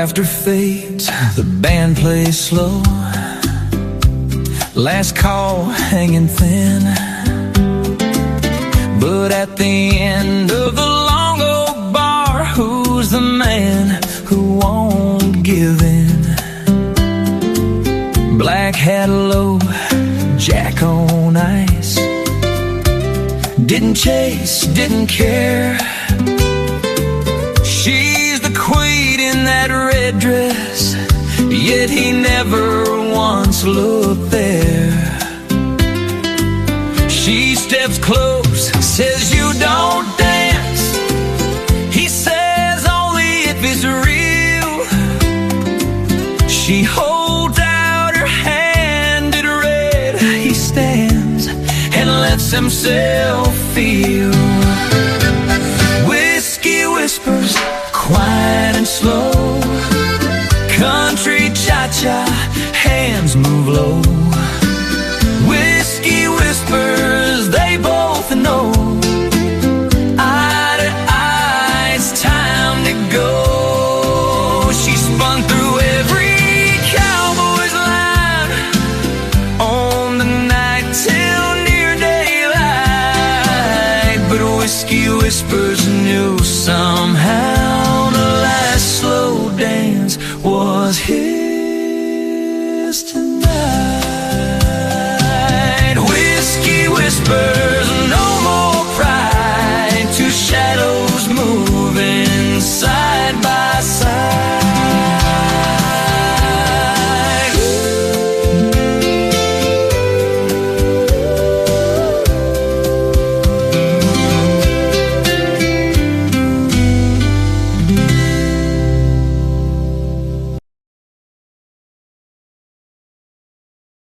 after fate, the band plays slow. Last call hanging thin. But at the end of the long old bar, who's the man who won't give in? Black hat low, Jack on ice. Didn't chase, didn't care. She's the queen in that red dress, yet he never once looked there. She steps close, says you don't dance. He says only if it's real. She holds out her hand in red. He stands and lets himself feel. Whiskey whispers, quiet and slow. Country cha-cha, hands move low.